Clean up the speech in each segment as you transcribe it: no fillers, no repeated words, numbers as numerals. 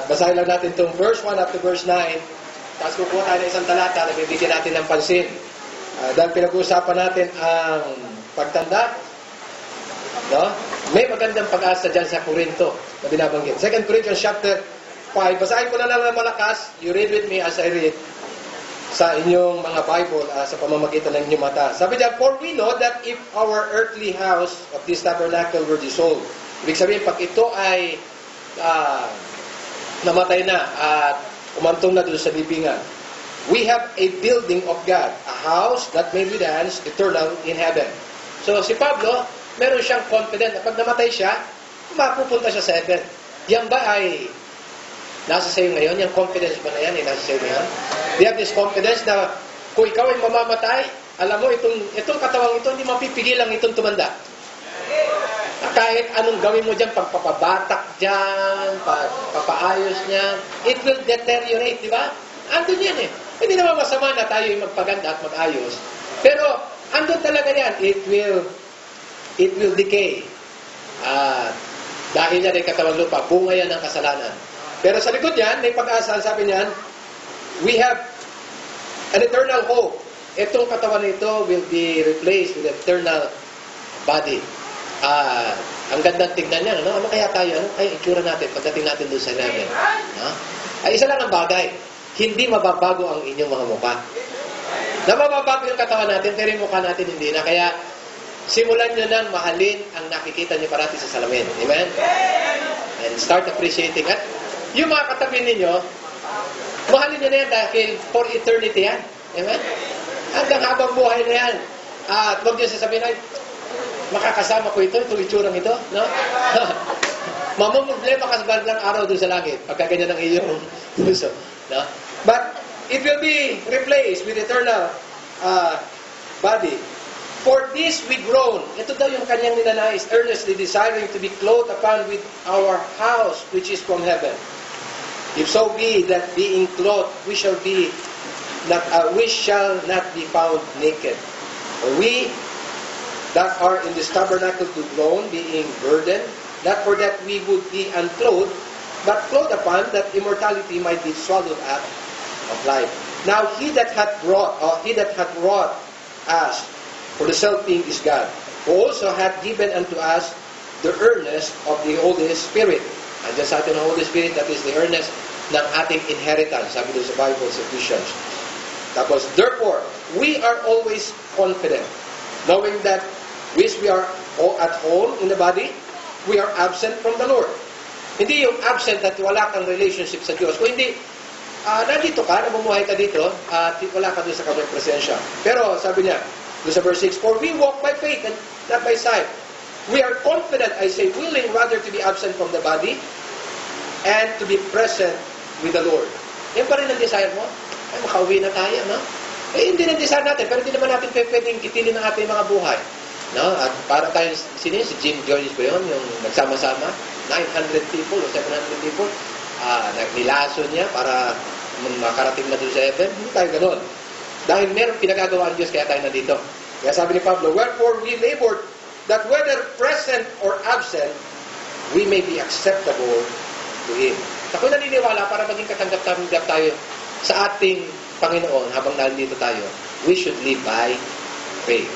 Basahin lang natin itong verse 1 up to verse 9. Tapos kukuha tayo ng isang talata na bibigyan natin ng pansin. Dahil pinag-uusapan natin ang pagtanda, no? May magandang pag-asa dyan sa Corinto na binabanggit. 2 Corinthians chapter 5. Basahin ko na lang ng malakas. You read with me as I read sa inyong mga Bible sa pamamagitan ng inyong mata. Sabi dyan, for we know that if our earthly house of this tabernacle were dissolved, ibig sabihin, pag ito ay namatay na at umantong na doon sa libingan, we have a building of God, a house that may withstand eternal in heaven. So si Pablo, meron siyang confident na pag namatay siya, mapupunta siya sa heaven. Yan ba ay nasa sa'yo ngayon? Yung confidence ba na yan ay nasa sa'yo ngayon? We have this confidence na kung ikaw ay mamamatay, alam mo, itong katawang ito, hindi mapipigilan itong tumanda. Kahit anong gawin mo dyan, pagpapabatak dyan, pagpapaayos niyan, it will deteriorate, di ba? Andun yan eh. Hindi naman masama na tayo yung magpaganda at mag-ayos. Pero, andun talaga yan. It will decay. Dahil yan ay katawang lupa, bunga yan ng kasalanan. Pero sa likod yan, may pag-asa, sabi niyan, we have an eternal hope. Itong katawan nito will be replaced with eternal body. Ang gandang tignan niya, ano kaya tayo? Ano kaya itsura natin pagdating natin doon sa heaven? No? Ay, isa lang ang bagay. Hindi mababago ang inyong mga mukha. Na mababago yung katawan natin, pero yung mukha natin hindi na. Kaya, simulan nyo nang mahalin ang nakikita nyo parati sa salamin. Amen? And start appreciating. At yung mga katabi ninyo, mahalin nyo na yan dahil for eternity yan. Amen? Hanggang habang buhay na yan. At huwag nyo sasabihin, ay, makakasama ko ito, itong itsurang ito, no? Mamumblema ka sa ng araw doon sa langit, pagka ganyan ang iyong puso, no? But, it will be replaced with eternal body. For this we groan. Ito daw yung kanyang ninanais, earnestly desiring to be clothed upon with our house, which is from heaven. If so be that being clothed, we shall not be found naked. For we that are in this tabernacle to groan, being burdened, not for that we would be unclothed, but clothed upon, that immortality might be swallowed up of life. Now he that hath wrought us for the self-thing is God, who also hath given unto us the earnest of the Holy Spirit. Andiyan sa atin ang Holy Spirit, that is the earnest ng ating inheritance, sabi doon sa Bible sa Ephesians. Tapos, therefore, we are always confident, knowing that which we are at home in the body, we are absent from the Lord. Hindi yung absent at wala kang relationship sa Diyos. Kung hindi, nandito ka, namumuhay ka dito, at wala ka doon sa kanyang presensya. Pero sabi niya, doon sa verse 6, for we walk by faith and not by sight. We are confident, I say, willing rather to be absent from the body and to be present with the Lord. Yan pa rin ang desire mo? Ay, makauwi na tayo, no? Eh, hindi na desire natin, pero hindi naman natin pwedeng itilin ang ating mga buhay. No? At para tayo, si Jim Georges ba yun, yung nagsama-sama, 900 people o 700 people, nilason niya para makarating na doon sa heaven. Hindi tayo ganun. Dahil meron pinagagawa ang Diyos, kaya tayo nandito. Kaya sabi ni Pablo, wherefore we labored, that whether present or absent, we may be acceptable to Him. Ako naniniwala para maging katanggap-tanggap tayo sa ating Panginoon habang nandito tayo. We should live by faith.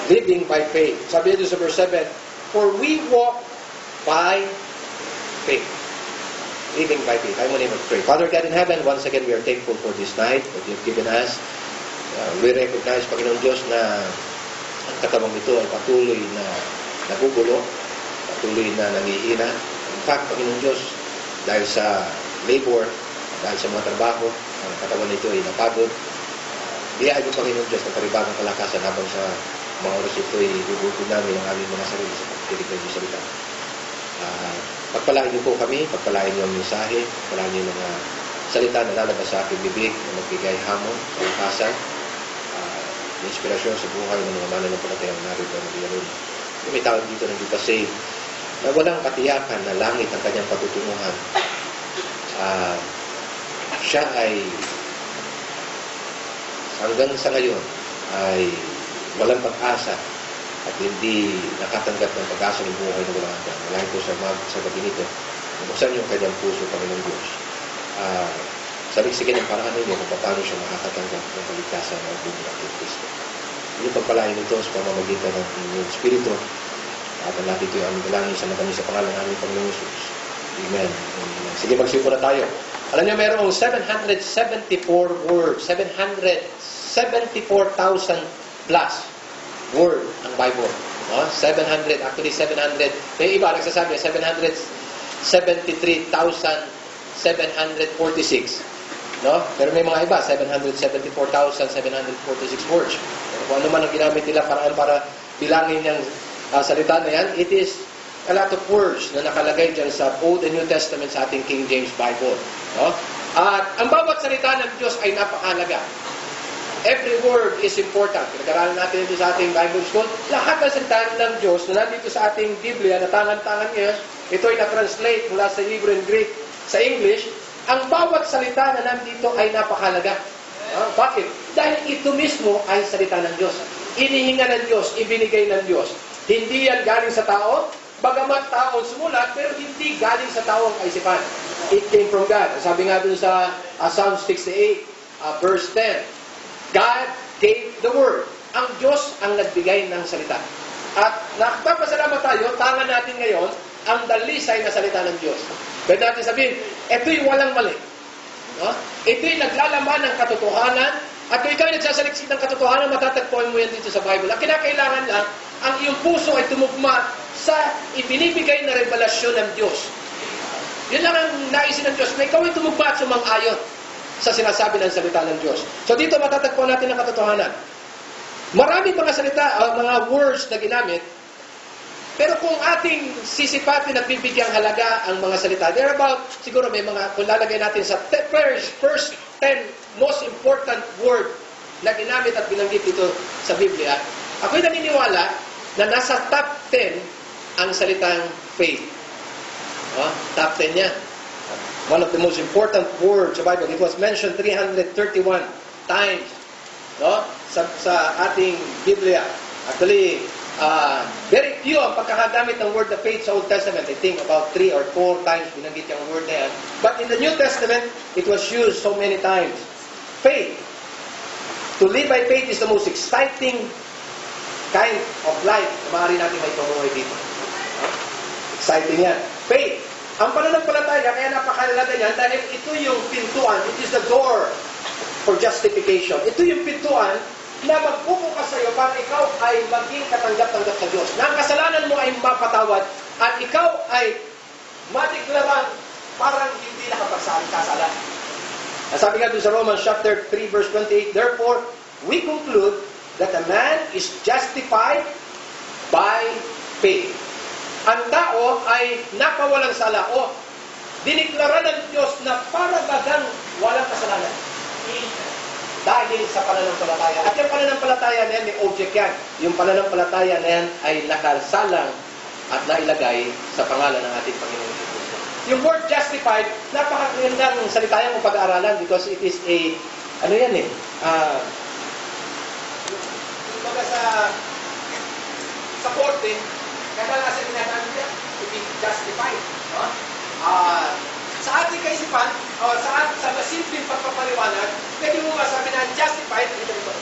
Living by faith. Sabi dito sa verse 7, for we walk by faith. Living by faith. I want to pray. Father God in heaven, once again we are thankful for this night that you have given us. We recognize, Panginoon Diyos, na ang katawang ito ay patuloy na nagugulo, patuloy na nangihina. In fact, Panginoon Diyos, dahil sa labor, dahil sa mga trabaho, ang katawan nito ay napagod. Biyaan mo, Panginoon Diyos, na paribagang kalakasan habang sa mga oras ito ay hugutin namin ang aming mga sarili sa pagkikinig ng Diyos salita. Pagpalain niyo po kami, pagpalain niyo ang mensahe, pagpalain niyo mga salita na lalabas sa aking bibig na magbigay hamon sa lakasan, inspirasyon sa buhay ng mga mananampalatayang narito na diyaron. May tawag dito ng Dita Save na walang katiyakan na langit ang kanyang patutunguhan. Siya ay hanggang sa ngayon ay walang pag-asa at hindi nakatanggap ng pag-asa ng buhay na walang hanggan. Malahin po sa gabi nito, Buksan yung kanyang puso, Panginoon Diyos. Saliksikin ang paraan ninyo kung paano siya makakatanggap ng kaligtasan ng buhay kay Kristo. Yung pagpalain ito sa pamamagitan ng inyong Espiritu. At natin ito yung aming dalangin sa matamis sa pangalan ng aming Panginoon Jesus. Amen. Sige, magsipo na tayo. Alam niyo, mayroong 774 words. 774,000 plus word ang Bible. No? 700, actually 700. May iba, nagsasabi, 773,746. No? Pero may mga iba, 774,746 words. Kung ano man ang ginamit nila para bilangin yung salita na yan, it is a lot of words na nakalagay dyan sa Old and New Testament sa ating King James Bible. No? At ang bawat salita ng Diyos ay napakahalaga. Every word is important. Pinag-aralan natin ito sa ating Bible School. Lahat ng salita ng Diyos na nandito sa ating Biblia, na tangan-tangan niya, ito ay na-translate mula sa Hebrew and Greek sa English. Ang bawat salita na nandito ay napakahalaga. Bakit? Dahil ito mismo ay salita ng Diyos. Inihinga ng Diyos, ibinigay ng Diyos. Hindi yan galing sa tao, bagamat tao sumulat, pero hindi galing sa tao ang kaisipan. It came from God. Sabi nga dun sa Psalm 68, verse 10, God gave the word. Ang Diyos ang nagbigay ng salita. At nakapasalamat tayo, tangan natin ngayon, ang dalisay na salita ng Diyos. Pwede natin sabihin, ito'y walang mali. No? Ito'y naglalaman ng katotohanan. At kung ikaw ay nagsasaliksik ng katotohanan, matatagpuan mo yan dito sa Bible. Ang kinakailangan lang, ang iyong puso ay tumugma sa ibinibigay na revelasyon ng Diyos. Yun lang ang naisin ng Diyos, na ikaw ay tumugma at sumang-ayon sa sinasabi ng salita ng Diyos. So dito matatagpuan natin ang katotohanan. Maraming mga salita, mga words na ginamit, pero kung ating sisipatin at bibigyang halaga ang mga salita, there about, siguro may mga, kung lalagay natin sa first 10 most important word na ginamit at binanggit dito sa Biblia, ako'y naniniwala na nasa top 10 ang salitang faith. Top 10 yan. One of the most important words sa Bible. It was mentioned 331 times, no? sa ating Biblia. Actually, very few ang pagkakagamit ng word of faith sa Old Testament. I think about 3 or 4 times binanggit yung word na yan. But in the New Testament, it was used so many times. Faith. To live by faith is the most exciting kind of life na maaari natin may pamuhay dito. Exciting yan. Faith. Ang pananampalataya, kaya napakahalaga niyan dahil ito yung pintuan, it is the door for justification. Ito yung pintuan na magbubukas sa iyo para ikaw ay maging katanggap-tanggap sa Diyos. Na ang kasalanan mo ay mapatawad at ikaw ay madeklarang parang hindi nakapagkasala. Sabi nga doon sa Romans chapter 3 verse 28, therefore, we conclude that a man is justified by faith. Ang tao ay nakawalang sala o diniklara ng Diyos na para bagang walang kasalanan. Dahil sa pananampalataya. At yung pananampalataya na yan, may object yan. Yung pananampalataya na yan ay nakasalang at nailagay sa pangalan ng ating Panginoon Jesus. Yung word justified, napakagandang salita yan kung pag-aaralan because it is a, ano yan kumbaga sa korte, kadalasan ginagawa niya to be justified. No? Sa ating kaisipan, sa masimpleng pagpapaliwanag, pwede mo masabi na justified, ito.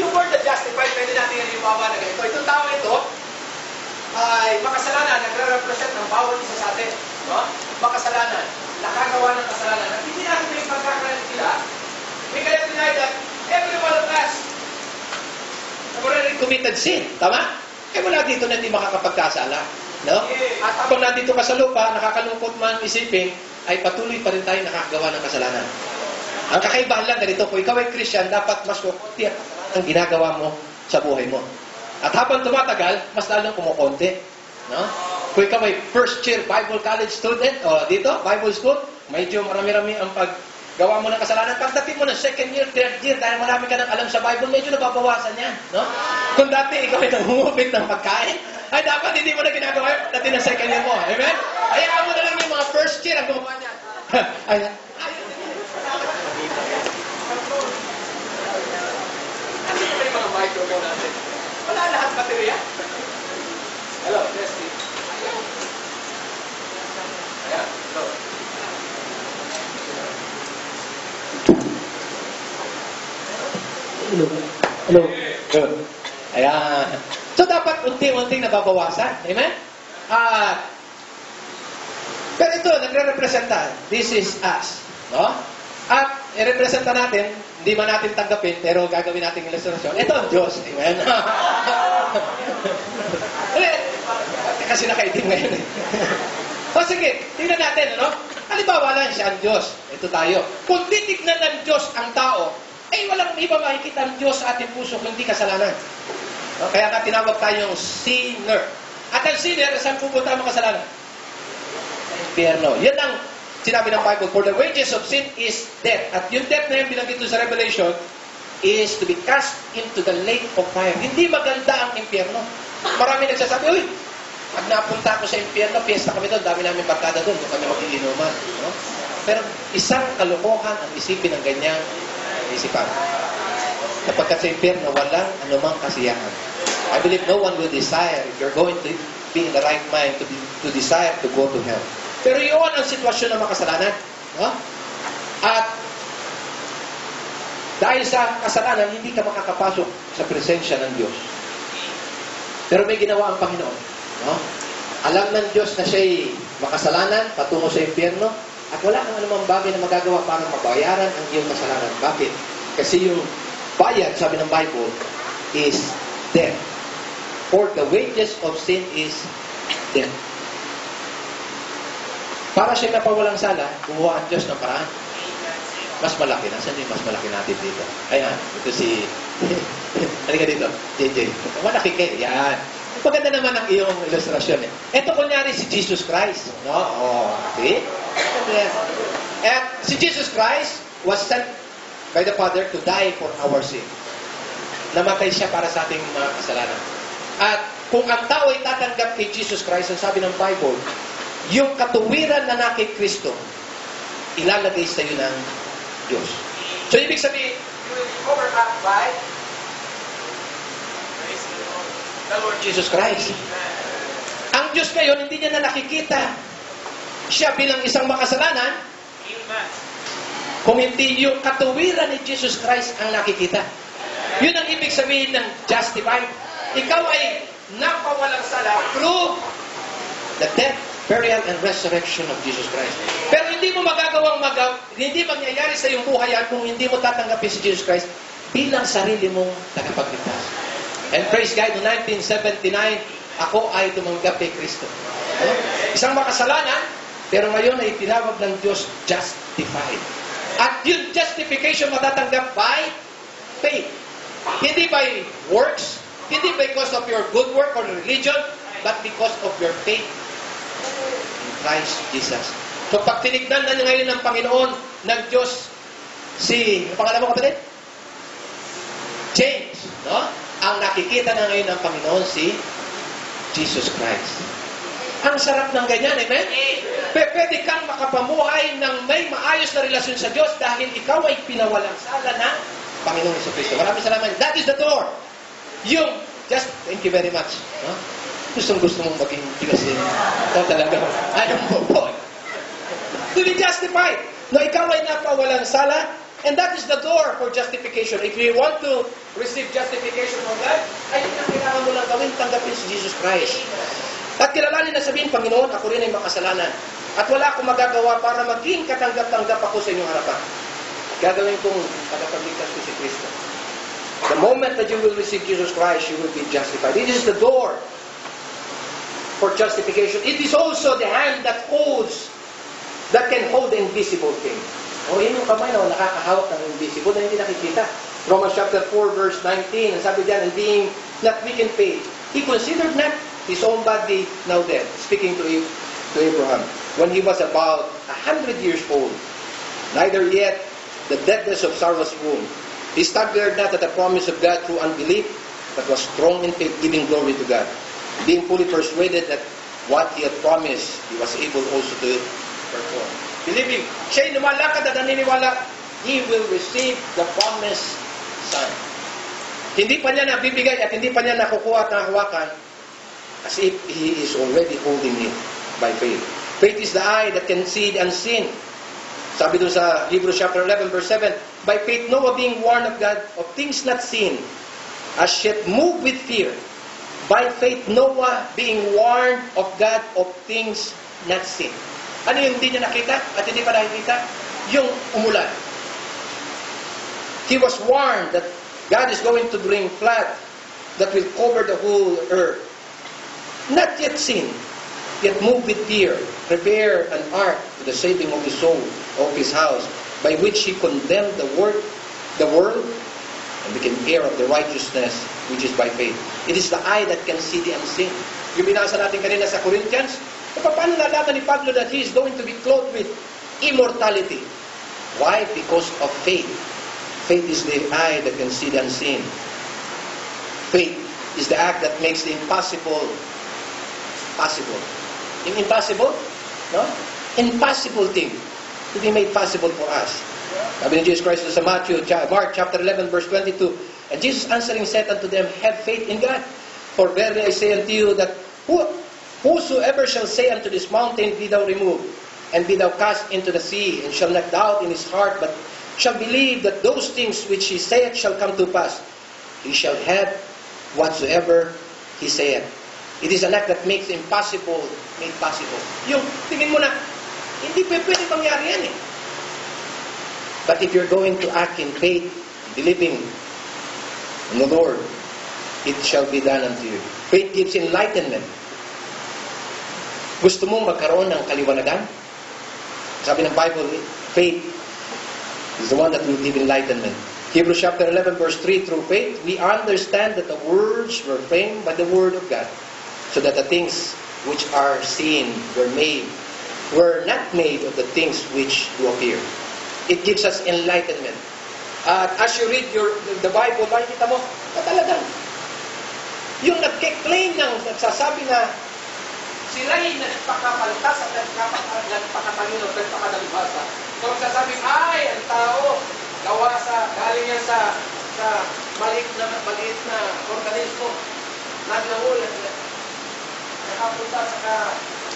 Yung word na justified, pwede natin yung iwawa na ganito. Itong tao ito ay makasalanan, nagre-represent ng bawat isa sa atin. No? Makasalanan, nakagawa ng kasalanan. At hindi natin may pagkakaroon sila, we cannot deny that every one of us have already committed sin. Tama? Eh mula dito na hindi makakapagkasala. No? At kung nandito ka sa lupa, nakakalungkot man isipin, ay patuloy pa rin tayo nakakagawa ng kasalanan. Ang kakaibahan lang ganito, kung ikaw ay Christian, dapat mas kukunti ang ginagawa mo sa buhay mo. At habang tumatagal, mas lalong kumukonti. No? Kung ikaw ay first year Bible college student, o dito, Bible school, medyo marami-rami ang paggawa mo ng kasalanan. Pagdating mo ng second year, third year, dahil marami ka nang alam sa Bible, medyo nababawasan yan. No? Kung dati ikaw ay nangungupit ng pagkain, ay dapat hindi mo na ginagawa yun dati ng second year mo. Amen? Hayaan mo na lang yung mga first year ang gumawa niya. Ayan. microphone natin. Wala lahat baterya. Hello, testing. Ayan, so. Hello. Good. Ayan. So, dapat unti-unting nababawasan. Amen? Pero ito, nagre-representa. This is us. No? At, i-representa natin, hindi man natin tanggapin, pero gagawin natin ilustrasyon. Ito ang Diyos. Amen? Kasi nakaitim ngayon eh. O sige, tingnan natin, ano? Halimbawa lang siya ang Diyos. Ito tayo. Kung titignan ng Diyos ang tao, walang iba makikita ang Diyos sa ating puso kung hindi kasalanan. No? Kaya nga tinawag tayong sinner. At ang sinner, saan pupunta ang kasalanan? Sa impyerno. Yan ang sinabi ng Bible, for the wages of sin is death. At yung death na yun, binanggit sa Revelation, is to be cast into the lake of fire. Hindi maganda ang impyerno. Marami nagsasabi, uy, pag napunta ako sa impyerno, fiesta kami doon, dami namin barkada doon, doon kami mag-iinuman. No? Pero isang kalokohan ang isipin ng ganyang isipan. Kapagkat sa impyerno, walang anumang kasiyahan. I believe no one will desire, if you're going to be in the right mind, to desire to go to hell. Pero yun ang sitwasyon ng makasalanan. No? At dahil sa kasalanan, hindi ka makakapasok sa presensya ng Diyos. Pero may ginawa ang Panginoon. No? Alam ng Diyos na siya'y makasalanan, patungo sa impyerno, at wala kang anumang bagay na magagawa para mabayaran ang iyong kasalanan. Bakit? Kasi yung bayad, sabi ng Bible, is death. For the wages of sin is death. Para siya napawalang sala, kumuha ang Diyos ng paraan. Mas malaki. Nasaan yung mas malaki natin dito? Ayan, ito si... Halika dito, JJ. Malaki kayo. Yan. Maganda naman ang iyong ilustrasyon eh. Ito kunyari si Jesus Christ. No? Oh, see? At si Jesus Christ was sent by the Father to die for our sin. Namatay siya para sa ating mga kasalanan. At kung ang tao ay tatanggap kay Jesus Christ, ang sabi ng Bible, yung katuwiran na kay Kristo, ilalagay sa iyo ng Diyos. So, ibig sabihin, you will be overcome by the Lord Jesus Christ. Ang Diyos ngayon, hindi niya na nakikita siya bilang isang makasalanan, kung hindi yung katuwiran ni Jesus Christ ang nakikita. Yun ang ibig sabihin ng justified. Ikaw ay napawalang sala through the death, burial, and resurrection of Jesus Christ. Pero hindi mo magagawang hindi mangyayari sa iyong buhay yan kung hindi mo tatanggapin si Jesus Christ bilang sarili mong tagapagligtas. And praise God, noong 1979, ako ay tumanggap kay Kristo. Isang makasalanan, pero ngayon ay tinawag ng Diyos justified. At yung justification matatanggap by faith. Hindi by works, hindi because of your good work or religion, but because of your faith in Christ Jesus. So pag tinignan na ngayon ng Panginoon, ng Diyos, ang pangalan mo kapatid? James, no? Ang nakikita na ngayon ng Panginoon si Jesus Christ. Ang sarap ng ganyan, amen? Pwede kang makapamuhay ng may maayos na relasyon sa Diyos dahil ikaw ay pinawalang sala ng Panginoon Jesucristo. Maraming salamat. That is the door. Thank you very much. No? Gusto mong maging tigasin. Ito talaga. Ayaw mo po. To be justified. No, ikaw ay napawalang sala. And that is the door for justification. If you want to receive justification from God, ay kailangan mo lang gawin, tanggapin si Jesus Christ. At kilalanin na sabihin, Panginoon, ako rin ay makasalanan. At wala akong magagawa para maging katanggap-tanggap ako sa inyong harapan. Gagawin kong tagapagligtas ko si Kristo. The moment that you will receive Jesus Christ, you will be justified. It is the door for justification. It is also the hand that can hold the invisible thing. O yun yung kamay na nakakahawak ng invisible na hindi nakikita. Romans chapter 4 verse 19, ang sabi diyan, and being not weak in faith, he considered not his own body now dead, speaking to Abraham, when he was about 100 years old, neither yet the deadness of Sarah's womb. He staggered not at the promise of God through unbelief, but was strong in faith, giving glory to God, being fully persuaded that what he had promised, he was able also to perform. Believing, siya'y lumalakad at naniniwala, he will receive the promised Son. Hindi pa niya nabibigay at hindi pa niya nakukuha at nahawakan as if he is already holding it by faith. Faith is the eye that can see the unseen. Sabi doon sa Hebrews chapter 11 verse 7, by faith Noah being warned of God of things not seen, as yet moved with fear. By faith Noah being warned of God of things not seen. Ano yung hindi niya nakita at hindi pa nakikita? Yung umulan. He was warned that God is going to bring flood that will cover the whole earth. Not yet seen, yet moved with fear, prepare an ark to the saving of his soul, of his house, by which he condemned the world, and became heir of the righteousness which is by faith. It is the eye that can see the unseen. Yung binasa natin kanina sa Corinthians, paano nalaman ni Pablo that he is going to be clothed with immortality? Why? Because of faith. Faith is the eye that can see the unseen. Faith is the act that makes the impossible possible. Yung impossible, no? Impossible thing to be made possible for us. Sabi ni Jesus Christ sa Mark chapter 11 verse 22, and Jesus answering said unto them, have faith in God. For verily I say unto you that whosoever shall say unto this mountain, be thou removed, and be thou cast into the sea, and shall not doubt in his heart, but shall believe that those things which he saith shall come to pass, he shall have whatsoever he saith. It is an act that makes the impossible made possible. Yung tingin mo na, hindi pwede mangyari yan eh. But if you're going to act in faith, believing in the Lord, it shall be done unto you. Faith gives enlightenment. Gusto mong magkaroon ng kaliwanagan? Sabi ng Bible, faith is the one that will give enlightenment. Hebrews chapter 11 verse 3, through faith, we understand that the worlds were framed by the word of God, so that the things which are seen were not made of the things which do appear. It gives us enlightenment. As you read the Bible, makikita mo, talagang, yung nagke-claim ng nagsasabi na sila'y nagpakapantas at nagpakatalino, nagpakadalibhasa. So magsasabing, ay, ang tao, galing yan sa maliit na organismo, naglamulan, nakapunta sa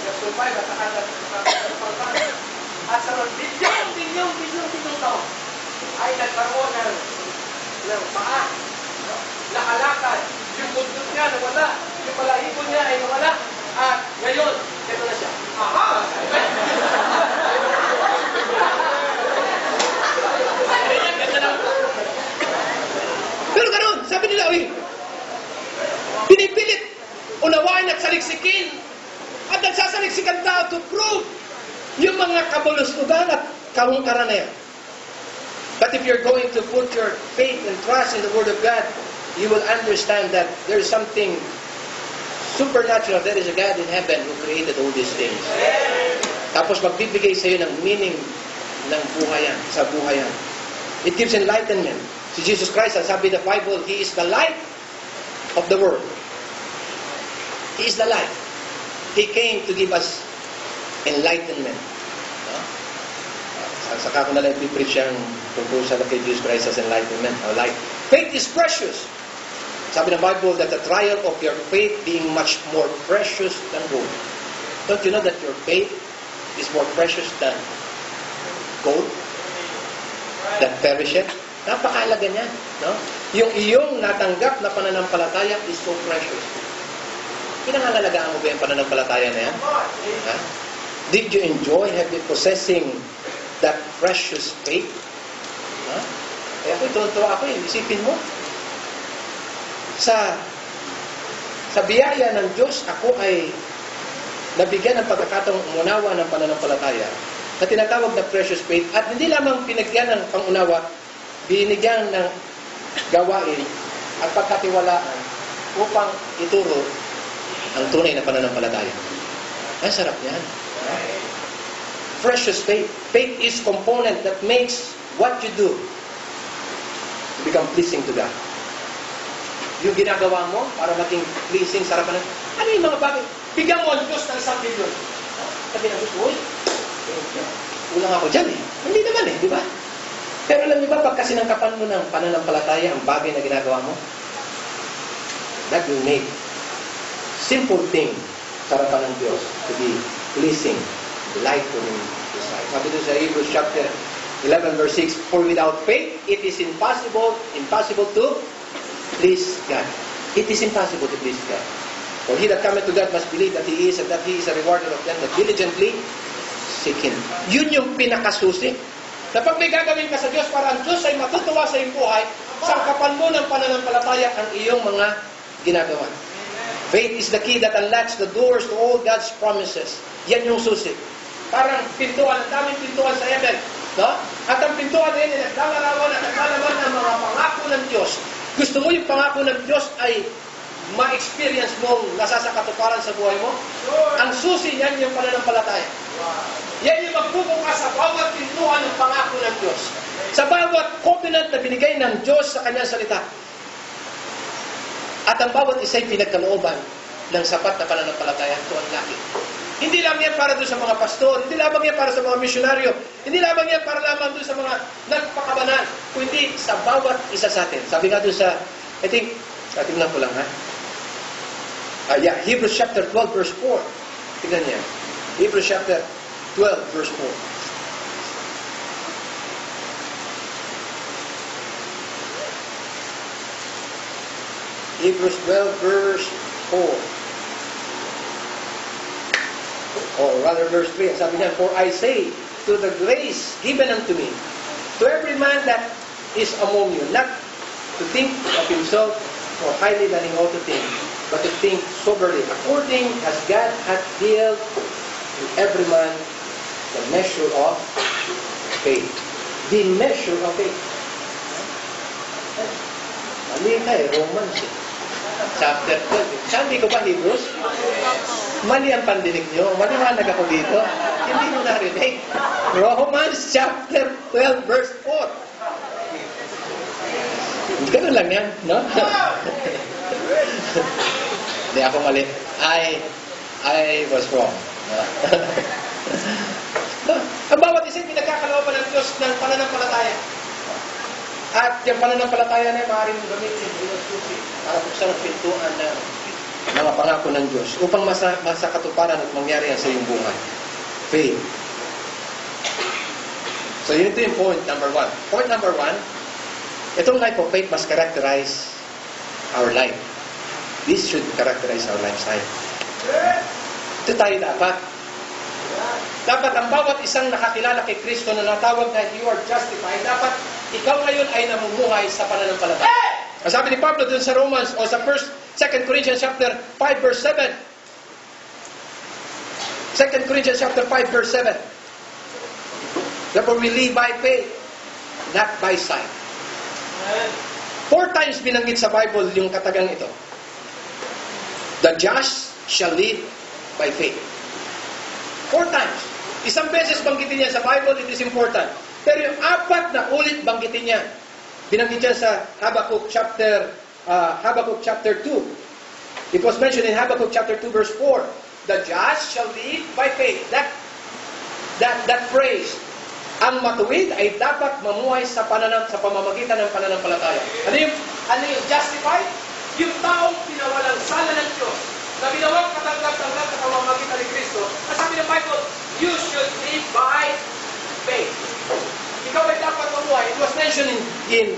nagsumpay, at nagpapalpan. At sa bilyong taon, ay nagkaroon ng paa, nakalakad, yung bundok niya nawala, yung balahibo niya ay nawala, at ngayon, ito na siya. Aha! Pero ganoon, sabi nila, pinipilit unawain at saliksikin at nagsasaliksikan tao to prove yung mga kabuluslugan at kawangkaran na yan. But if you're going to put your faith and trust in the Word of God, you will understand that there is something supernatural. There is a God in heaven who created all these things. Tapos magbibigay sa iyo ng meaning ng buhayan, sa buhayan. It gives enlightenment. Si Jesus Christ, ang sabi ng Bible, He is the light of the world. He is the light. He came to give us enlightenment. Saka ko na lang i-preach ang tungkol sa kay Jesus Christ as enlightenment or light. Faith is precious. Sabi ng Bible that the trial of your faith being much more precious than gold. Don't you know that your faith is more precious than gold? That perisheth? Napakahalaga niyan. No? Yung iyong natanggap na pananampalataya is so precious. Pinangangalagaan mo ba yung pananampalataya na yan? Ha? Did you enjoy possessing that precious faith? Ha? Kaya ako'y tuwa ako isipin mo. Sa biyaya ng Diyos, ako ay nabigyan ng pagkakataong umunawa ng pananampalataya na tinatawag na precious faith at hindi lamang pinagyan ng pangunawa, binigyan ng gawain at pagkatiwalaan upang ituro ang tunay na pananampalataya. Ay, sarap yan. Precious faith. Faith is component that makes what you do to become pleasing to God. Yung ginagawa mo para maging pleasing, sarapan ng, ano yung mga bagay? Bigyan mo ang Diyos ng 1 billion. Sabi ng Diyos, uy, ulang ako dyan eh. Hindi naman eh, di ba? Pero alam niyo ba, pagka sinangkapan mo ng pananampalataya ang bagay na ginagawa mo, that will make simple thing sa harapan ng Diyos to be pleasing, delightful in His sight. Sabi doon sa Hebrews chapter 11 verse 6, for without faith, it is impossible to please God. It is impossible to please God. For he that cometh to God must believe that He is, and that He is a rewarder of them that diligently seek Him. Yun yung pinakasusi. Na pag may gagawin ka sa Diyos, para ang Diyos ay matutuwa sa iyong buhay, sangkapan mo ng pananampalataya ang iyong mga ginagawa. Faith is the key that unlocks the doors to all God's promises. Yan yung susi. Parang pintuan, ang daming pintuan sa heaven. No? At ang pintuan din ay naglalarawan at naglalaman ng mga pangako ng Diyos. Gusto mo yung pangako ng Diyos ay ma-experience mong nasasakatuparan sa buhay mo? Ang susi niyan yung pananampalataya. Yan yung magbubukas sa bawat pintuan ng pangako ng Diyos. Sa bawat covenant na binigay ng Diyos sa kanyang salita. At ang bawat isa'y pinagkalooban ng sapat na pananampalataya to unlock it. Hindi lang yan para doon sa mga pastor, hindi lamang yan para sa mga misyonaryo, hindi lamang yan para lamang doon sa mga nagpakabanan, kundi sa bawat isa sa atin. Sabi nga doon sa, I think, tingnan ko lang ha. Hebrews chapter 12 verse 4. Tingnan niya. Hebrews chapter 12 verse 4. Hebrews 12 verse 4. Or rather verse 3. Sabi niya, for I say, to the grace given unto me, to every man that is among you, not to think of himself more highly than he ought to think, but to think soberly, according as God hath dealt to every man the measure of faith. The measure of faith. Mali tayo, Romans chapter 12. Sabi ko ba Hebrews? Mali ang pandinig nyo. Maliwanag ako dito. Hindi mo narinig. Romans chapter 12 verse 4. Ganun lang yan, no? Hindi ako mali. I was wrong. Ang bawat isa'y pinagkakalooban ng Diyos ng pananampalataya. At yung pananampalataya na maaaring gamitin para buksan ang pintuan ng mga pangako ng Diyos upang masakatuparan at mangyari yan sa iyong buhay. Faith. So yun ito yung point number 1. Point number 1, itong life of faith must characterize our life. This should characterize our lifestyle. Ito tayo dapat. Dapat ang bawat isang nakakilala kay Kristo na natawag na you are justified, dapat ikaw ngayon ay namumuhay sa pananampalataya. Ang sabi ni Pablo dun sa Romans o sa 2 Corinthians chapter 5 verse 7. 2 Corinthians chapter 5 verse 7. Therefore we live by faith, not by sight. 4 times binanggit sa Bible yung katagang ito. The just shall live by faith. 4 times. Isang beses banggitin niya sa Bible, it is important. Pero yung 4 na ulit banggitin niya, binanggit niya sa Habakkuk chapter 2. It was mentioned in Habakkuk chapter 2 verse 4. The just shall live by faith. That phrase, ang matuwid ay dapat mamuhay sa pamamagitan ng pananampalataya. Ano yung justified? Yung taong pinawalang sala ng Diyos, na binawang katanggap-tanggap sa pamamagitan ni Kristo. At sabi ng Bible, you should live by faith. Ikaw ay dapat mamuhay. It was mentioned in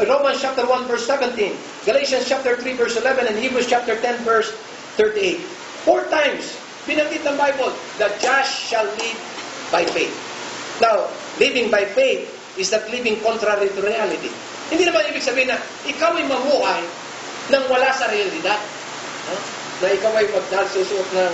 Romans chapter 1 verse 17, Galatians chapter 3 verse 11, and Hebrews chapter 10 verse 38. 4 times binanggit ng Bible, the just shall live by faith. Now, living by faith is not living contrary to reality. Hindi naman ibig sabihin na ikaw ay mamuhay nang wala sa realidad. No? Na ikaw ay magsusuot ng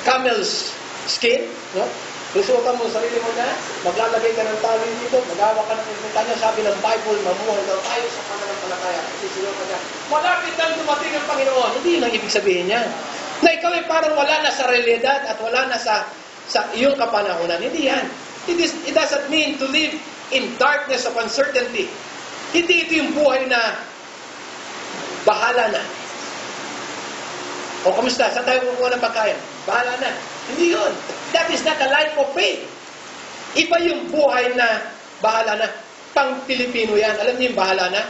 camel's skin, no? Susuotan mo sarili mo na, maglalagay ka ng tali dito, mag-awa ka ng kanya, sabi ng Bible, mamuhay daw tayo sa pananampalataya. Sisigaw ka niya, malapit nang dumating ang Panginoon. Hindi yun ang ibig sabihin niya. Na ikaw ay parang wala na sa realidad at wala na sa iyong kapanahonan. Hindi yan. It doesn't mean to live in darkness of uncertainty. Hindi ito yung buhay na bahala na. O kamusta? Saan tayo kukuha ng pagkain? Bahala na. Hindi yun. That is not a life of faith. Iba yung buhay na bahala na. pang-Pilipino yan. Alam niyo yung bahala na?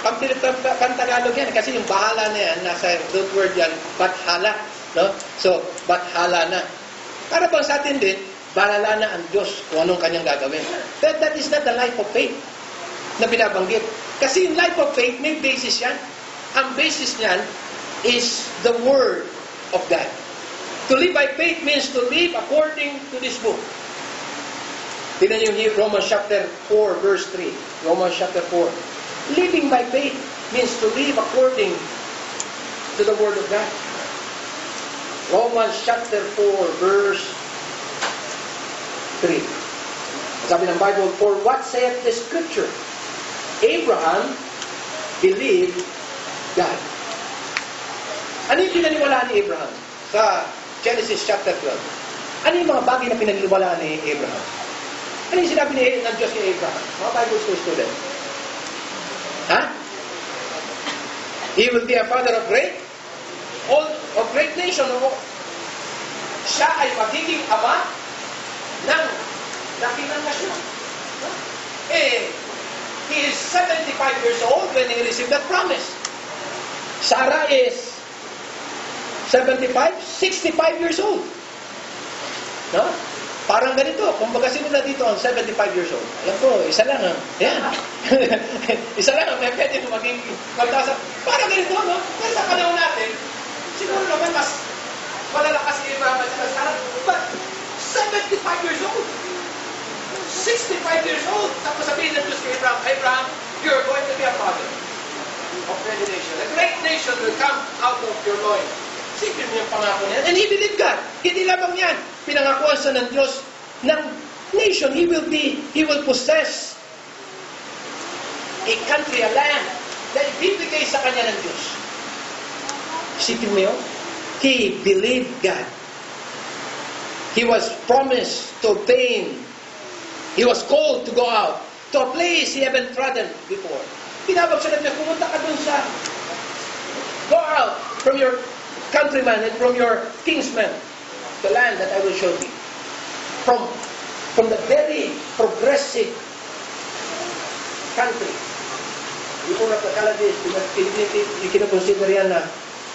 Pang-Tagalog yan. Kasi yung bahala na yan, nasa root word yan, bathala. No? So, bathala na. Para bang sa atin din, bahala na ang Diyos kung anong kanyang gagawin. But that is not the life of faith na binabanggit. Kasi yung life of faith, may basis yan. Ang basis niyan is the Word of God. To live by faith means to live according to this book. Tignan niyo yung Romans chapter 4, verse 3. Romans chapter 4. Living by faith means to live according to the Word of God. Romans chapter 4, verse 3. Sabi ng Bible, for what saith the Scripture? Abraham believed God. Ano yung pinaniwalaan ni Abraham? Sa Genesis chapter 12. Ano yung mga bagay na pinaniwalaan ni Abraham? Ano yung sinabi ng Diyos kay Abraham? Mga Bible school student. Ha? He will be a father of great nation. Siya ay magiging ama ng dakilang nasyon. He is 75 years old when he received that promise. Sarah is 65 years old. No? Parang ganito. Kumbaga sino na dito ang 75 years old? Alam ko, isa lang. Yan. Isa lang ang may pwede maging magtasa. Parang ganito, no? Kasi sa panahon natin, siguro naman mas malalakas si Abraham at sila Sarah. But 75 years old. 65 years old. Tapos sabihin ng Diyos kay Abraham, Abraham, you're going to be a father of many nations. A great nation will come out of your loins. Sipin mo yung pangako niya. And he believed God. Hindi lamang yan. Pinangakuan sa ng Diyos ng nation. He will possess a country, a land na ibibigay sa kanya ng Diyos. Sipin mo yun? He believed God. He was promised to obtain. He was called to go out to a place he haven't trodden before. Tinawag siya na pumunta ka dun sa go out from your countrymen and from your kinsmen, the land that I will show thee. From the very progressive country. The Ur of the Chaldees, ikinukonsider yan na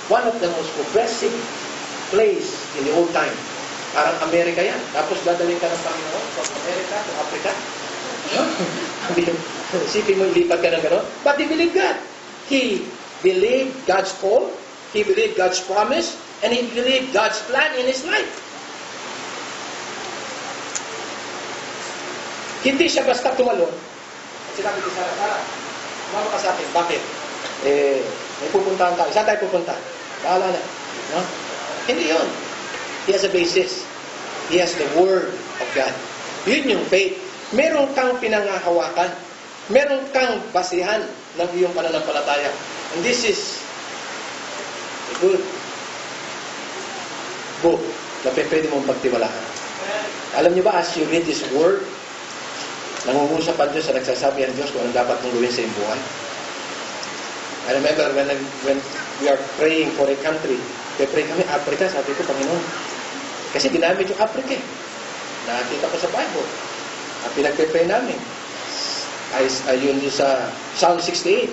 one of the most progressive place in the old time. Parang Amerika yan. Tapos dadaling ka ng Panginoon from America to Africa. Isipin mo, ilipat ka ng gano'n. But he believed God. He believed God's call. He believed God's promise, and he believed God's plan in his life. Hindi siya basta tumalon. Sinabi ko, Sarah, mama ka sa akin. Bakit? May pupuntahan tayo. Saan tayo pupunta? Bahala na. No? Hindi yun. He has a basis. He has the Word of God. Yun yung faith. Meron kang pinangahawakan. Meron kang basihan ng iyong pananampalataya. And this is a good book na pwede mong pagtiwalaan. Alam niyo ba, as you read this Word, nangungusap ang Diyos sa nagsasabi ang Diyos kung ano dapat mong gawin sa iyong buhay. I remember when we are praying for a country, pray kami, Africa, sabi ko, Panginoon. Kasi ginamit yung Africa. Nakakita ko sa Bible. At pinagpipray namin. Ayun sa Psalm 68.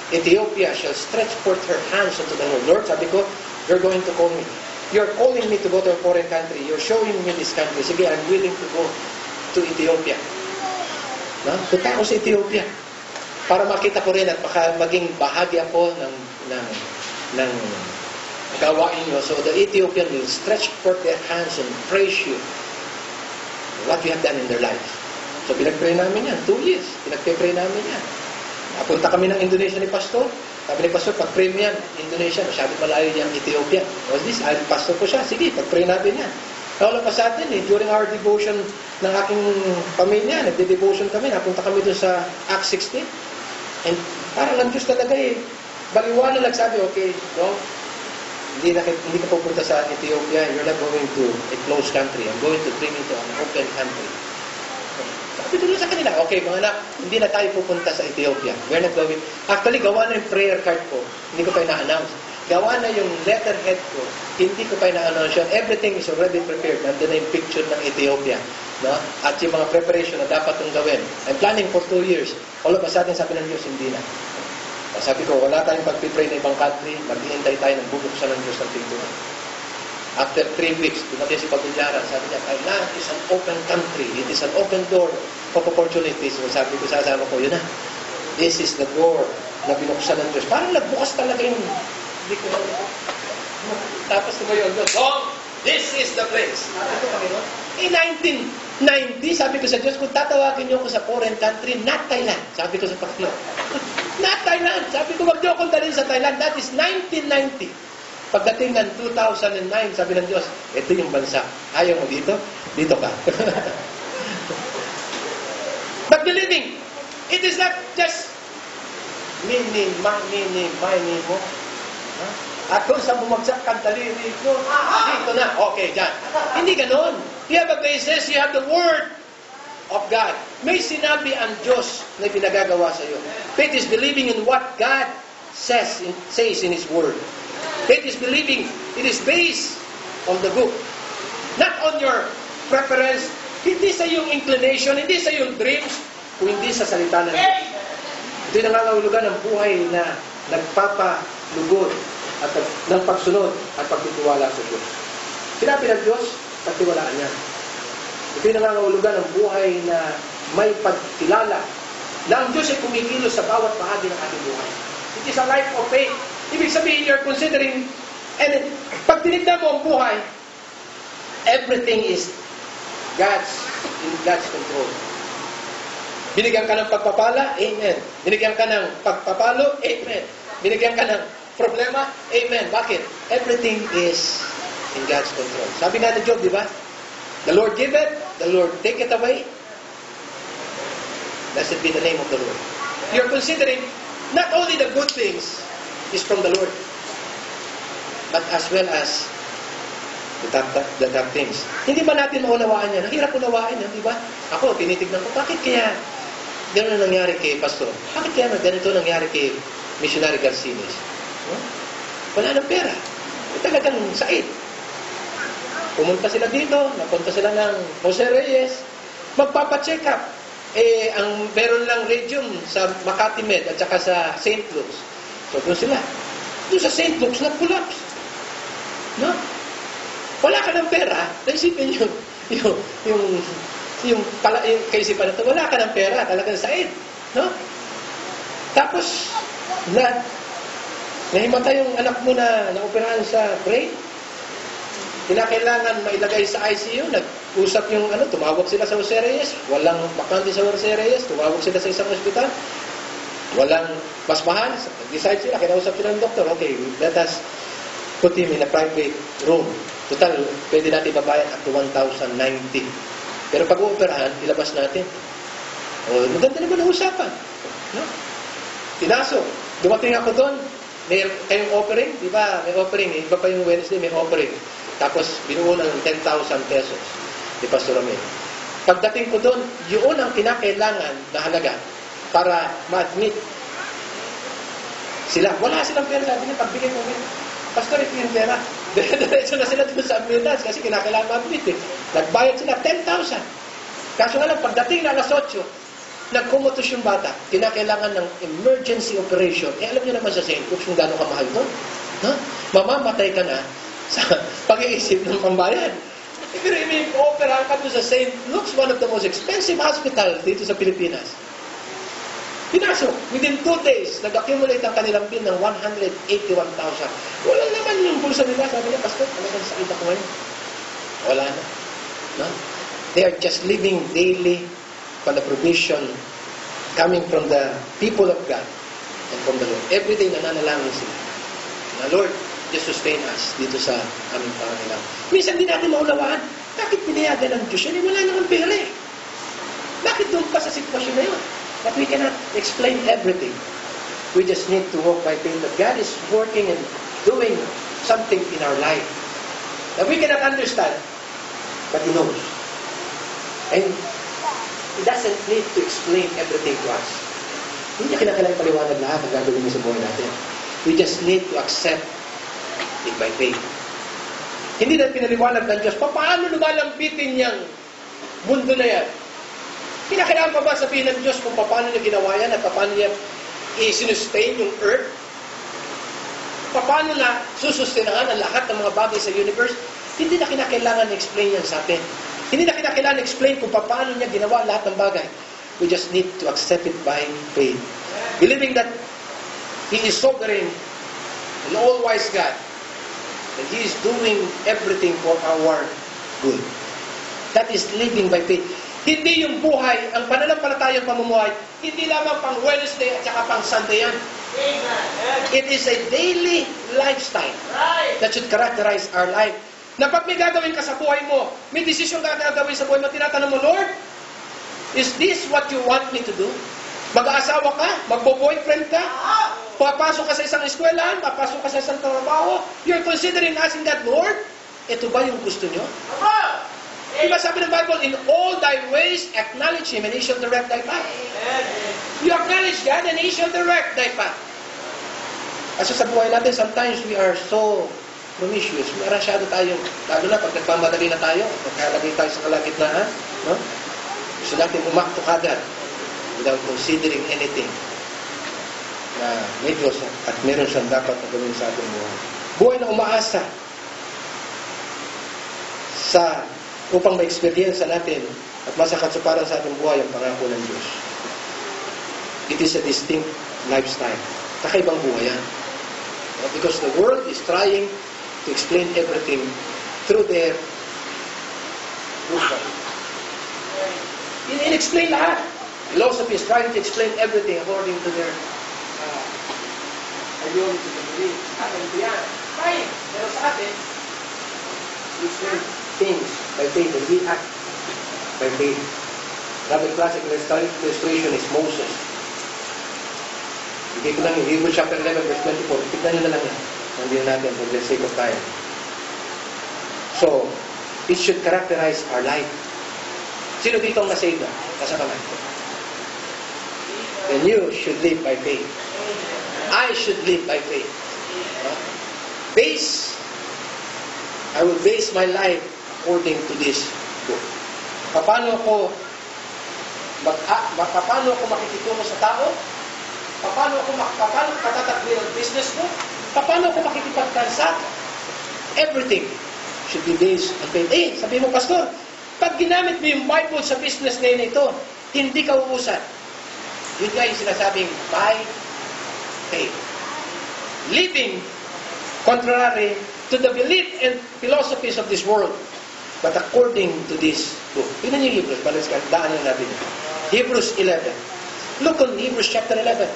Ethiopia shall stretch forth her hands unto the Lord. Lord, sabi ko, you're going to call me. You're calling me to go to a foreign country. You're showing me this country. Sige, I'm willing to go to Ethiopia. No? Punta ako sa Ethiopia. Para makita ko rin at maging bahagi ako ng gawain nyo. So the Ethiopian will stretch forth their hands and praise you what you have done in their lives. So pinag-pray namin yan. 2 years. Pinag-pray namin yan. Napunta kami ng Indonesia ni Pastor. Sabi ni Pastor, pag-pray mo yan, Indonesia, masyadong malayo yan, Ethiopia. Was this? Pastor ko siya. Sige, pag-pray natin yan. Wala pa sa atin during our devotion ng aking pamilya, nagde-devotion kami, napunta kami doon sa Acts 16. And parang ang Diyos talaga baliwala nagsabi, okay, no? Hindi ka pupunta sa Ethiopia, you're not going to a closed country. I'm going to bring you to an open country. Sabi doon sa kanila, okay mga anak, hindi na tayo pupunta sa Ethiopia. We're not going. Actually, gawa na yung prayer card ko. Hindi ko pa ina-announce. Gawa na yung letterhead ko. Hindi ko pa ina-announce yun. Everything is already prepared. Nandun na yung picture ng Ethiopia. No? At yung mga preparation na dapat kong gawin. I'm planning for 2 years. All of a sudden, sabi ng Diyos, hindi na. Sabi ko, wala tayong pag-pray na ibang country, maghihintay tayo ng bubuksan ng Diyos ng pintuan. After 3 weeks, dumating si Pagbilyaran, sabi niya, Thailand is an open country. It is an open door of opportunities. So, sabi ko sa asawa ko, yun na. This is the door na binuksan ng Diyos. Parang nagbukas talaga yung... Hindi ko na... Tapos tumayo ang Diyos, oh, this is the place. Ito kami, no? In 1990, sabi ko sa Diyos, kung tatawagin niyo ako sa foreign country, not Thailand. Sabi ko sa Panginoon. Not Thailand. Sabi ko, wag niyo akong dalhin sa Thailand. That is 1990. Pagdating ng 2009, sabi ng Diyos, ito yung bansa. Ayaw mo dito? Dito ka. But believing, it is not just mini, mo. At kung sa bumagsak kang daliri ko, dito na. Okay, dyan. Hindi ganon. You have a basis, you have the Word of God. May sinabi ang Diyos na pinagagawa sa iyo. Faith is believing in what God says in His Word. Faith is believing, it is based on the book. Not on your preference, hindi sa iyong inclination, hindi sa iyong dreams, kung hindi sa salita ng Diyos. Ito'y nangangahulugan ng buhay na nagpapalugod at ng pagsunod at pagtitiwala sa Diyos. Sinabi ng Diyos, pagtiwalaan niya. Ito'y nangangahulugan ng buhay na may pagkilala na ang Diyos ay kumikilos sa bawat bahagi ng ating buhay. It is a life of faith. Ibig sabihin, you're considering, and pag tinignan mo ang buhay, everything is in God's control. Binigyan ka ng pagpapala, amen. Binigyan ka ng pagpapalo, amen. Binigyan ka ng problema, amen. Bakit? Everything is in God's control. Sabi nga ni Job, di ba? The Lord give it, the Lord take it away. Blessed be the name of the Lord. You're considering not only the good things is from the Lord, but as well as the dark things. Hindi ba natin maunawaan yan? Ang hirap unawain yan, di ba? Ako, tinitignan ko, bakit kaya gano'n nangyari kay Pastor? Bakit kaya ganito nangyari kay Missionary Garcines? Wala ng pera. Talagang sait. Pumunta sila dito, napunta sila ng Jose Reyes, magpapacheck up. Ang meron lang region sa Makati Med at saka sa St. Luke's. So, doon sila. Doon sa St. Luke's, nag-collapse. No? Wala ka ng pera, naisipin yung kaisipan na ito, wala ka ng pera, talagang sait. No? Tapos, nahimatay yung anak mo na naoperahan sa brain. Kinakailangan mailagay sa ICU, nag-usap yung tumawag sila sa Jose Reyes, walang bakante sa Jose Reyes, tumawag sila sa isang ospital, walang mas mahal, nag-decide sila, kinausap sila ng doktor, okay, let us put him in a private room. Total, pwede natin babayan up to 1,090. Pero pag uoperahan, ilabas natin. Maganda naman ang usapan. No? Pinasok. Dumating ako doon, may kayong offering, di ba? May offering, iba pa yung Wednesday, may offering. Tapos, binuo ng 10,000 pesos ni Pastor Romel. Pagdating ko doon, yun ang kinakailangan na halaga para ma-admit sila. Wala silang pera. Sabi niya, pagbigay ko rin. Pastor, ito yung pera. Diretso na sila doon sa ambulance kasi kinakailangan ma-admit eh. Nagbayad sila 10,000. Kaso nga lang, pagdating na alas 8, nagkumutos yung bata. Kinakailangan ng emergency operation. Alam niyo naman sa St. Luke's kung gano'ng kamahal doon. No? Mamamatay ka na sa pag-iisip ng pambayad. Pero i-operahan ka doon sa St. Luke's, one of the most expensive hospital dito sa Pilipinas. Pinasok. Within 2 days, nag-accumulate ang kanilang bill ng 181,000. Wala naman yung bulsa nila. Sabi niya, Pastor, talagang sakit ako ngayon. Wala na. No? They are just living daily for the provision coming from the people of God and from the Lord. Every day nananalangin sila. Na Lord, just sustain us dito sa aming pangangailangan. Minsan din natin maunawaan, bakit pinayagan ng Diyos yun? Wala naman pera eh. Bakit doon pa sa sitwasyon na yun? But we cannot explain everything. We just need to walk by faith that God is working and doing something in our life that we cannot understand, but He knows. And He doesn't need to explain everything to us. Hindi niya kinakailangan paliwanag lahat ang gagawin niya sa buhay natin. We just need to accept it by faith. Hindi na pinaliwanag ng Diyos, paano lumalambitin niyang mundo na yan. Kinakailangan pa ba sabihin ng Diyos kung paano niya ginawa yan at paano niya i-sustain yung earth? Paano na susustinahan ang lahat ng mga bagay sa universe? Hindi na kinakailangan explain yan sa atin. Hindi na kinakailangan explain kung paano niya ginawa lahat ng bagay. We just need to accept it by faith. Believing that He is sovereign and all-wise God. And He is doing everything for our good. That is living by faith. Hindi yung buhay, ang pananampalatayang pamumuhay, hindi lamang pang Wednesday at saka pang Sunday yan. It is a daily lifestyle that should characterize our life. Na pag may gagawin ka sa buhay mo, may desisyon ka gagawin sa buhay mo, tinatanong mo, Lord, is this what you want me to do? Mag-aasawa ka? Magbo-boyfriend ka? Papasok ka sa isang eskwelahan? Papasok ka sa isang trabaho? You're considering asking God, Lord, ito ba yung gusto nyo? Diba sabi ng Bible, in all thy ways, acknowledge Him and He shall direct thy path. You acknowledge God and He shall direct thy path. Kasi sa buhay natin, sometimes we are so promiscuous. Masyado tayong, lalo na pag nagpamadali na tayo, pagkalagay tayo sa kalagitnaan, no? Gusto natin umakto kagad without considering anything na may Diyos at meron siyang dapat na gawin sa ating buhay. Buhay na umaasa sa upang ma-experience natin at masakatsuparan sa ating buhay ang pangako ng Diyos. It is a distinct lifestyle. Kakaibang buhay yan. Because the world is trying to explain everything through their wisdom. In-explain lahat. Philosophy is trying to explain everything according to their ideology and belief. Atin ito yan. Fine. Pero sa atin, we explain things by faith and we act by faith. Another classic illustration is Moses. Ibigay ko lang yung Hebrews chapter 11 verse 24. Tignan nyo na lang yan. Nandiyan natin for the sake of time. So, it should characterize our life. Sino dito ang nasave na? Nasa kamay. Then you should live by faith. I should live by faith. I will base my life according to this book. Paano ako makikitungo sa tao? Paano katatakbo ang business mo? Paano ako makikipagtransact? Everything should be based on faith. Sabi mo, Pastor, pag ginamit mo yung Bible sa business ngayon ito, hindi ka uusan. Yun nga yung sinasabing by faith. Living contrary to the belief and philosophies of this world, but according to this book. Tignan niyo yung Hebrews, daanan natin. Hebrews 11. Look on Hebrews chapter 11.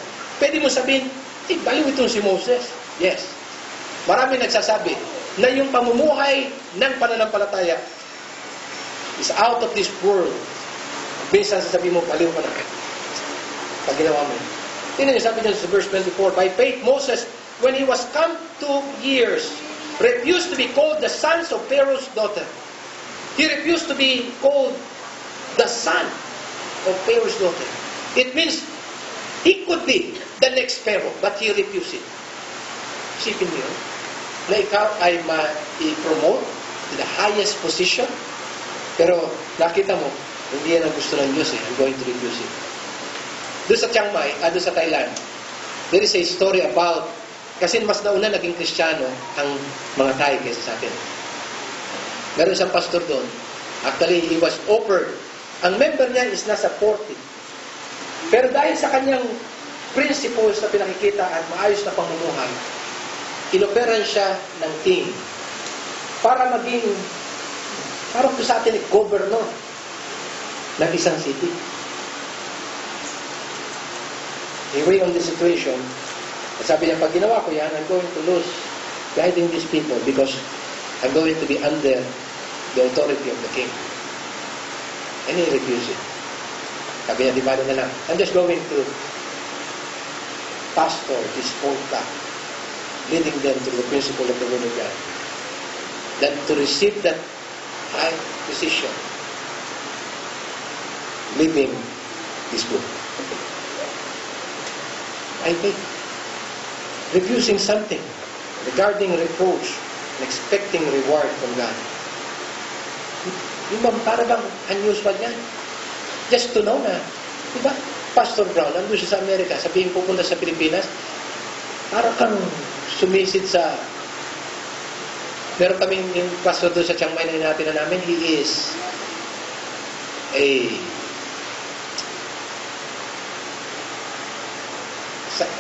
Pwede mo sabihin, baliw itong si Moses. Yes. Marami nagsasabi na yung pamumuhay ng pananampalataya is out of this world. Minsan sasabihin mo, baliw ka na. Pag ginawa mo. Tignan niyo, sabi niya sa verse 24, by faith, Moses, when he was come to years, refused to be called the sons of Pharaoh's daughter. He refused to be called the son of Pharaoh's daughter. It means he could be the next Pharaoh, but he refused it. Isipin niyo, na ikaw ay ma-promote to the highest position, pero nakita mo, hindi yan ang gusto ng Diyos. I'm going to refuse it. Doon sa Chiang Mai, doon sa Thailand, there is a story about, kasi mas nauna naging Kristiyano ang mga Thai kaysa sa atin. Meron isang pastor doon. Actually, he was offered. Ang member niya is nasa 40. Pero dahil sa kanyang principles na pinakikita at maayos na pamumuhay, inoperan siya ng team para maging, parang sa atin, governor ng isang city. He weighed on the situation. At sabi niya, pag ginawa ko yan, I'm going to lose guiding these people because I'm going to be under the authority of the king. And he refused it. Sabi niya, di ba na lang, I'm just going to pastor this whole flock, leading them to the principle of the word of God. That to receive that high position, living this book. I think refusing something regarding reproach and expecting reward from God. Yung bang para bang unusual yan? Just to know na, di ba? Pastor Brown, nandun siya sa Amerika, sabihin pupunta sa Pilipinas, para kang sumisid sa... Meron kaming yung pastor doon sa Chiang Mai na natin na namin, he is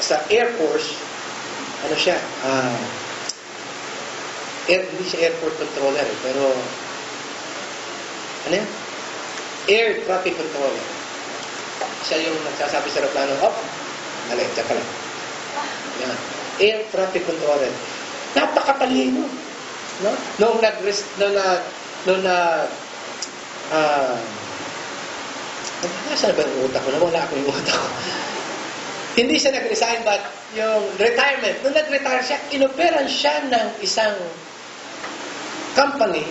sa Air Force, ano siya, hindi siya airport controller, pero ano yan? Air traffic controller. Siya yung nagsasabi sa aeroplano, alay, tsaka lang. Yan. Air traffic controller. Napakatalino. No? Nung nasaan ba yung utak ko? Nawala ako yung utak ko. Hindi siya nag-resign, but yung retirement. Nung nag-retire siya, inoperan siya ng isang company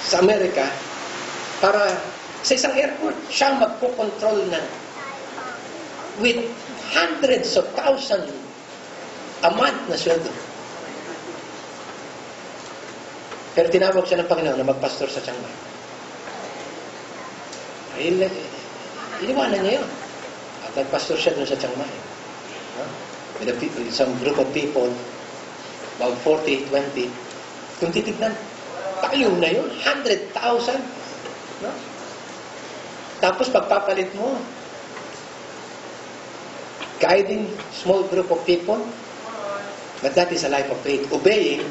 sa Amerika para sa isang airport. Siya magpo-control ng with hundreds of thousands a month na sweldo. Pero tinawag siya ng Panginoon na magpastor sa Chiang Mai. Iliwanan niya yun. At nagpastor siya dun sa Chiang Mai. With some group of people, about 40, 20. Kung titignan, tayo na yun. 100,000. No? Tapos pagpapalit mo, guiding small group of people, but that is a life of faith. Obeying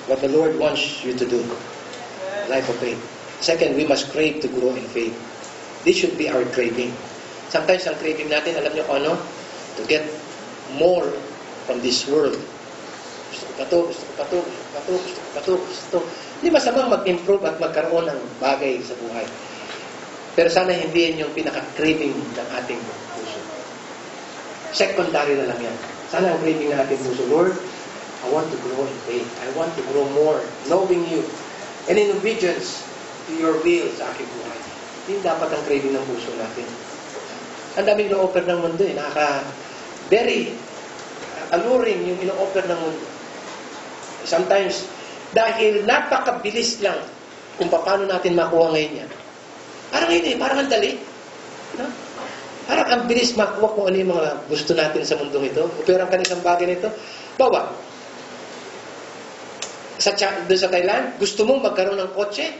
what the Lord wants you to do. Life of faith. Second, we must crave to grow in faith. This should be our craving. Sometimes ang craving natin, alam niyo kung ano? To get more from this world. Gusto ko pa to. Hindi masamang mag-improve at magkaroon ng bagay sa buhay. Pero sana hindi yan yung pinaka-craving ng ating puso. Secondary na lang yan. Sana ang craving ng ating puso, Lord, I want to grow in faith. I want to grow more, knowing you. And in obedience to your will sa aking buhay. Hindi dapat ang craving ng puso natin. Ang daming ino-offer ng mundo eh. Very alluring yung ino-offer ng mundo. Sometimes, dahil napakabilis lang kung paano natin makuha ngayon yan. Parang ang dali. No? Parang ang bilis makuha kung ano yung mga gusto natin sa mundong ito. Pero ang kanisang bagay nito, bawa, doon sa Thailand, gusto mong magkaroon ng kotse?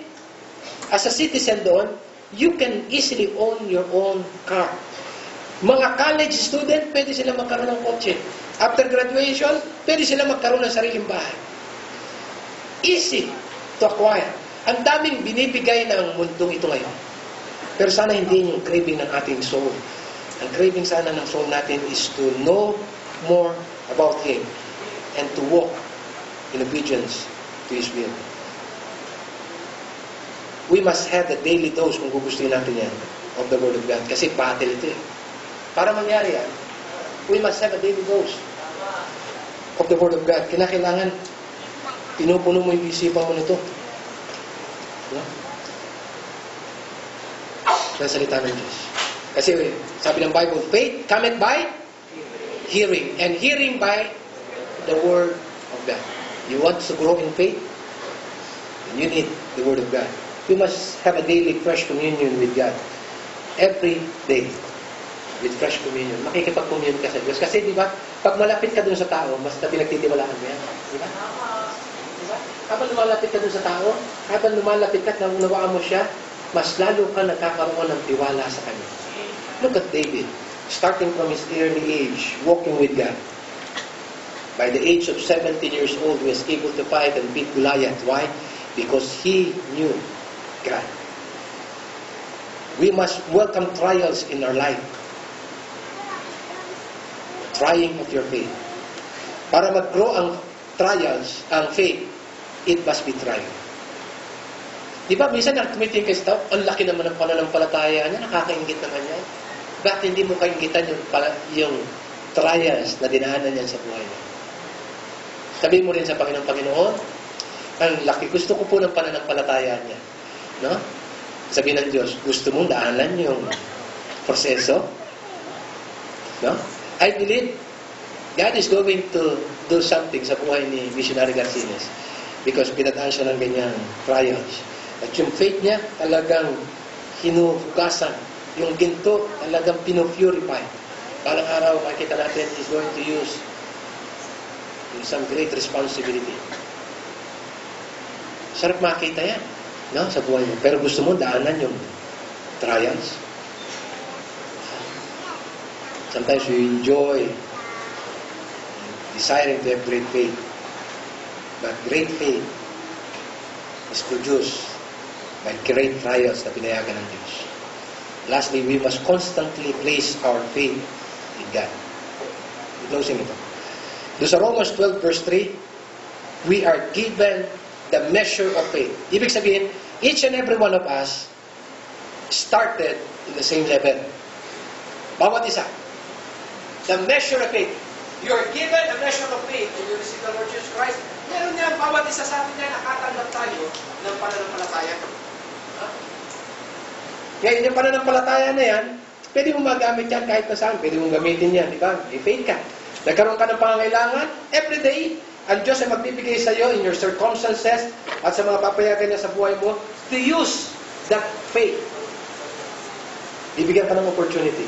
As a citizen doon, you can easily own your own car. Mga college student, pwede sila magkaroon ng kotse. After graduation, pwede sila magkaroon ng sariling bahay. Easy to acquire. Ang daming binibigay ng mundong ito ngayon. Pero sana hindi yung craving ng ating soul. Ang craving sana ng soul natin is to know more about Him and to walk in obedience to His will. We must have the daily dose kung gugustuhin natin yan of the Word of God. Kasi battle ito eh. Para mangyari yan, we must have a daily dose of the Word of God. Kailangan pinupuno mo yung isipan mo nito. No? Sa salita ng Diyos. Kasi sabi ng Bible, faith cometh by hearing. And hearing by the Word of God. You want to grow in faith? You need the Word of God. You must have a daily fresh communion with God. Every day. With fresh communion. Makikipag-communion ka sa Diyos. Kasi di ba, pag malapit ka dun sa tao, mas na pinagtitiwalaan mo yan. Di ba? Diba? Habang lumalapit ka dun sa tao, habang lumalapit ka, nawaan mo siya, mas lalo ka nagkakaroon ng tiwala sa Kanya. Look at David. Starting from his early age, walking with God. By the age of 17 years old, he was able to fight and beat Goliath. Why? Because he knew God. We must welcome trials in our life. Trying of your faith. Para mag-grow ang trials, ang faith, it must be tried. Di ba, minsan tumitingin kayo sa tao, ang laki naman ng pananampalataya niya, nakakaingit naman yan. Bakit hindi mo kaingitan yung trials na dinaanan niya sa buhay niya? Sabihin mo rin sa Panginoon, ang laki, gusto ko po ng pananampalataya niya. No? Sabihin ng Diyos, gusto mong daanan yung proseso? No? I believe God is going to do something sa buhay ni Missionary Garcines because pinadaan siya ng ganyang trials. At yung faith niya talagang hinuhugasan. Yung ginto talagang pinupurify. Parang araw makita natin is going to use some great responsibility. Sarap makita yan, no, sa buhay mo. Pero gusto mo daanan yung trials. Sometimes we enjoy desiring to have great faith. But great faith is produced by great trials na pinayagan ng Diyos. Lastly, we must constantly place our faith in God. In closing ito. Doon sa Romans 12 verse 3, we are given the measure of faith. Ibig sabihin, each and every one of us started in the same level. Bawat isa. The measure of faith. You are given a measure of faith when you receive the Lord Jesus Christ. Meron yan, bawat isa sa atin yan, nakatanggap tayo ng pananampalataya. Kaya yung pananampalataya na yan, pwede mong magamit yan kahit na saan. Pwede mong gamitin yan, di ba? May faith ka. Nagkaroon ka ng pangangailangan, every day, ang Diyos ay magbibigay sa iyo in your circumstances at sa mga papayagan niya sa buhay mo to use that faith. Bibigyan ka ng opportunity.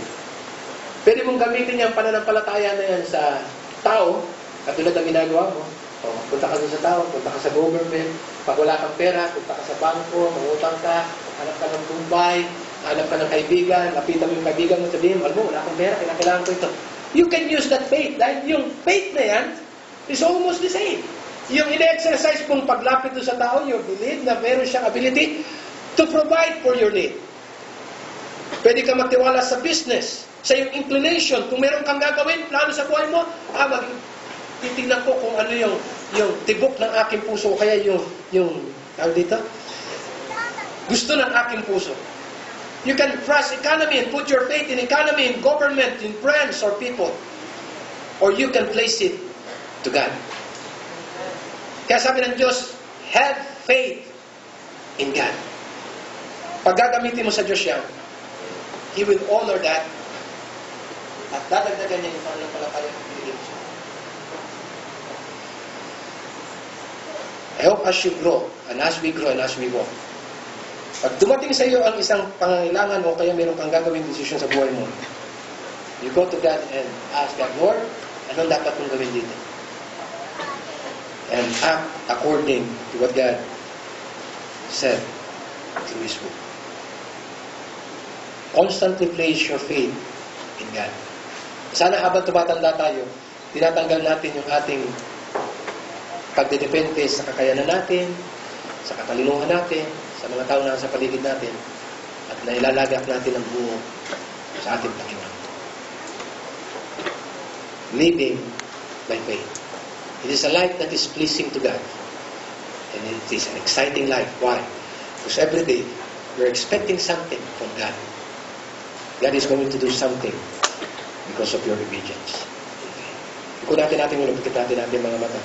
Pwede mong gamitin yung pananampalataya na yan sa tao, katulad ng ginagawa mo. O, punta ka sa tao, punta ka sa government, pag wala kang pera, punta ka sa bangko, mangutang ka, hanap ka ng tumbay, hanap ka ng kaibigan, lapitan mo yung kaibigan mo, sabihin, alam mo, wala akong pera, kailangan ko ito. You can use that faith, dahil yung faith na yan is almost the same. Yung ine-exercise mong paglapit doon sa tao, you believe na meron siyang ability to provide for your need. Pwede ka magtiwala sa business, sa iyong inclination. Kung meron kang gagawin, plano sa buhay mo, titignan ko kung ano yung tibok ng aking puso, o kaya yung dito, gusto ng aking puso. You can trust economy and put your faith in economy, in government, in friends or people. Or you can place it to God. Kaya sabi ng Diyos, have faith in God. Pag gagamitin mo sa Diyos yan, He will honor that at dadagdagan niya yung pananampalataya ng pinigil siya. I hope as you grow, and as we grow, and as we walk, pag dumating sa iyo ang isang pangangailangan o kaya meron kang gagawing desisyon sa buhay mo, you go to God and ask God, Lord, anong dapat kong gawin dito? And act according to what God said through His Word. Constantly place your faith in God. Sana habang tumatanda tayo, tinatanggal natin yung ating pagdedepende sa kakayanan natin, sa katalinuhan natin, sa mga tao na sa paligid natin, at nailalagak natin ang buo sa ating Panginoon. Living by faith. It is a life that is pleasing to God. And it is an exciting life. Why? Because every day, we're expecting something from God. God is going to do something because of your obedience. Ikunatin natin ulit, natin mga mata.